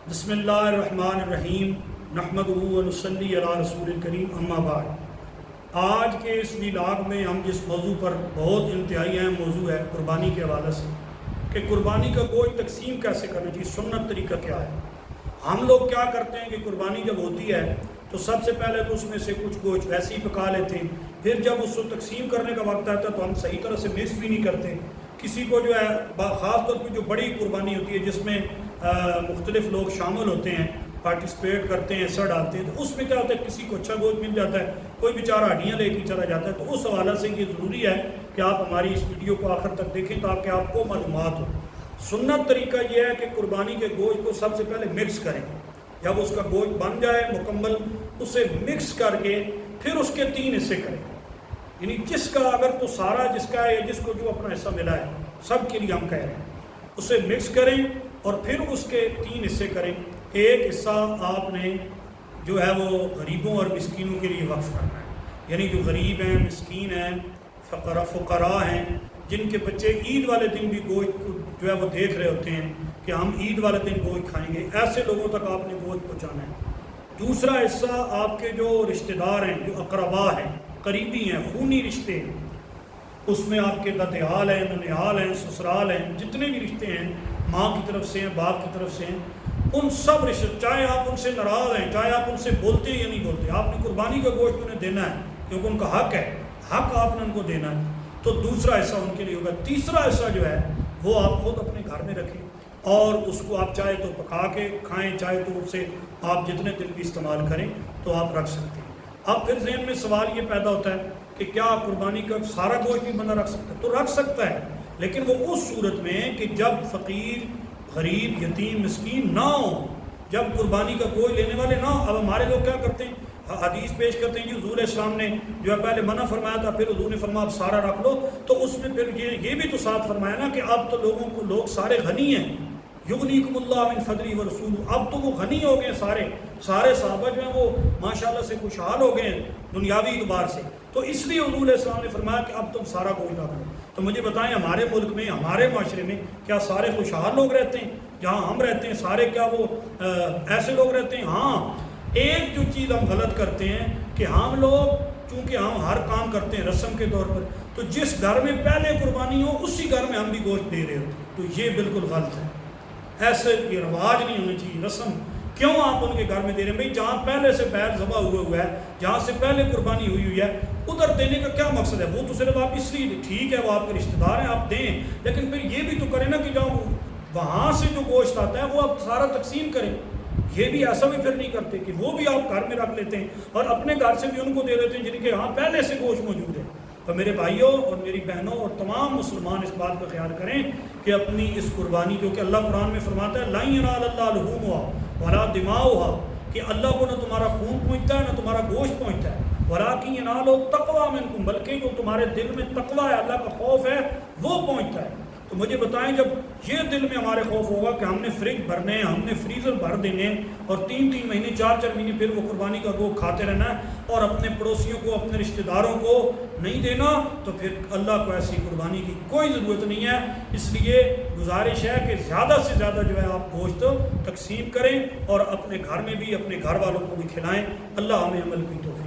بسم اللہ الرحمن الرحیم نحمدہ و نصلی علی رسول الکریم اما بعد۔ آج کے اس ویلاگ میں ہم جس موضوع پر بہت انتہائی اہم موضوع ہے قربانی کے حوالے سے کہ قربانی کا گوشت تقسیم کیسے کرنا چاہیے، سنت طریقہ کیا ہے۔ ہم لوگ کیا کرتے ہیں کہ قربانی جب ہوتی ہے تو سب سے پہلے تو اس میں سے کچھ گوشت ویسے ہی پکا لیتے ہیں، پھر جب اس کو تقسیم کرنے کا وقت آتا ہے تو ہم صحیح طرح سے مکس بھی نہیں کرتے۔ کسی کو جو ہے خاص طور پہ جو بڑی قربانی ہوتی ہے جس میں مختلف لوگ شامل ہوتے ہیں، پارٹیسپیٹ کرتے ہیں، حصہ ڈالتے ہیں، تو اس میں کیا ہوتا ہے کسی کو اچھا گوشت مل جاتا ہے، کوئی بیچارہ ہڈیاں لے کے چلا جاتا ہے۔ تو اس حوالے سے یہ ضروری ہے کہ آپ ہماری اس ویڈیو کو آخر تک دیکھیں تاکہ آپ کو معلومات ہو۔ سنت طریقہ یہ ہے کہ قربانی کے گوشت کو سب سے پہلے مکس کریں۔ جب اس کا گوشت بن جائے مکمل، اسے مکس کر کے پھر اس کے 3 حصے کریں، یعنی جس کا اگر تو سارا جس کا ہے یا جس کو جو اپنا حصہ ملا ہے سب کے لیے ہم کہہ رہے ہیں، اسے مکس کریں اور پھر اس کے 3 حصے کریں۔ ایک حصہ آپ نے جو ہے وہ غریبوں اور مسکینوں کے لیے وقف کرنا ہے، یعنی جو غریب ہیں، مسکین ہیں، فقراء ہیں، جن کے بچے عید والے دن بھی گوشت جو ہے وہ دیکھ رہے ہوتے ہیں کہ ہم عید والے دن گوشت کھائیں گے، ایسے لوگوں تک آپ نے گوشت پہنچانا ہے۔ دوسرا حصہ آپ کے جو رشتہ دار ہیں، جو اقربا ہیں، قریبی ہیں، خونی رشتے ہیں، اس میں آپ کے دادیال ہیں، ننیال ہیں، سسرال ہیں، جتنے بھی رشتے ہیں، ماں کی طرف سے ہیں، باپ کی طرف سے ہیں، ان سب رشتے، چاہے آپ ان سے ناراض ہیں، چاہے آپ ان سے بولتے ہیں یا نہیں بولتے، آپ نے قربانی کا گوشت انہیں دینا ہے کیونکہ ان کا حق ہے، حق آپ نے ان کو دینا ہے۔ تو دوسرا حصہ ان کے لیے ہوگا۔ تیسرا حصہ جو ہے وہ آپ خود اپنے گھر میں رکھیں اور اس کو آپ چاہے تو پکا کے کھائیں، چاہے تو اسے آپ جتنے دن بھی استعمال کریں تو آپ رکھ سکتے ہیں۔ اب پھر ذہن میں سوال یہ پیدا ہوتا ہے کہ کیا قربانی کا سارا گوشت بھی بندہ رکھ سکتا ہے؟ تو رکھ سکتا ہے، لیکن وہ اس صورت میں کہ جب فقیر، غریب، یتیم، مسکین نہ ہو، جب قربانی کا گوشت لینے والے نہ ہو۔ اب ہمارے لوگ کیا کرتے ہیں، حدیث پیش کرتے ہیں کہ حضور اسلام نے جو ہے پہلے منع فرمایا تھا، پھر حضور نے فرمایا اب سارا رکھ لو، تو اس میں پھر یہ بھی تو ساتھ فرمایا نا کہ اب تو لوگ سارے غنی ہیں، یغنیکم اللہ من فضلہ ورسولہ، اب تو وہ غنی ہو گئے، سارے صحابہ جو ہیں وہ ماشاءاللہ سے خوشحال ہو گئے ہیں دنیاوی اعتبار سے، تو اس لیے حضور علیہ السلام نے فرمایا کہ اب تم سارا گوشت رکھ لو۔ تو مجھے بتائیں ہمارے ملک میں، ہمارے معاشرے میں کیا سارے خوشحال لوگ رہتے ہیں؟ جہاں ہم رہتے ہیں سارے کیا وہ ایسے لوگ رہتے ہیں؟ ہاں، ایک جو چیز ہم غلط کرتے ہیں کہ ہم لوگ چونکہ ہم ہر کام کرتے ہیں رسم کے طور پر، تو جس گھر میں پہلے قربانی ہو اسی گھر میں ہم بھی گوشت دے رہے ہوتے ہیں، تو یہ بالکل غلط ہے۔ ایسے یہ رواج نہیں ہونا چاہیے، رسم کیوں آپ ان کے گھر میں دے رہے ہیں؟ بھائی جہاں پہلے سے بیل ذبح ہوا ہے، جہاں سے پہلے قربانی ہوئی ہے، ادھر دینے کا کیا مقصد ہے؟ وہ تو صرف آپ اس لیے، ٹھیک ہے وہ آپ کے رشتہ دار ہیں آپ دیں، لیکن پھر یہ بھی تو کریں نا کہ جہاں وہاں سے جو گوشت آتا ہے وہ آپ سارا تقسیم کریں۔ یہ بھی ایسا بھی پھر نہیں کرتے کہ وہ بھی آپ گھر میں رکھ لیتے ہیں اور اپنے گھر سے بھی ان کو دے دیتے ہیں جن کے یہاں پہلے سے گوشت موجود ہے۔ تو میرے بھائیوں اور میری بہنوں اور تمام مسلمان اس بات کا خیال کریں کہ اپنی اس قربانی، جو کہ اللہ قرآن میں فرماتا ہے لَن يَنَالَ اللَّهَ لُحُومُهَا وَلَا دِمَاؤُهَا، کہ اللہ کو نہ تمہارا خون پہنچتا ہے نہ تمہارا گوشت پہنچتا ہے، وَلَٰكِن يَنَالُهُ التَّقْوَىٰ مِنكُمْ، بلکہ جو تمہارے دل میں تقویٰ ہے، اللہ کا خوف ہے، وہ پہنچتا ہے۔ تو مجھے بتائیں جب یہ دل میں ہمارے خوف ہوگا کہ ہم نے فریج بھرنے ہیں، ہم نے فریزر بھر دینے اور 3 مہینے 4 مہینے پھر وہ قربانی کا گوشت کھاتے رہنا ہے اور اپنے پڑوسیوں کو، اپنے رشتہ داروں کو نہیں دینا، تو پھر اللہ کو ایسی قربانی کی کوئی ضرورت نہیں ہے۔ اس لیے گزارش ہے کہ زیادہ سے زیادہ جو ہے آپ گوشت تقسیم کریں اور اپنے گھر میں بھی اپنے گھر والوں کو بھی کھلائیں۔ اللہ ہمیں عمل کی توفیق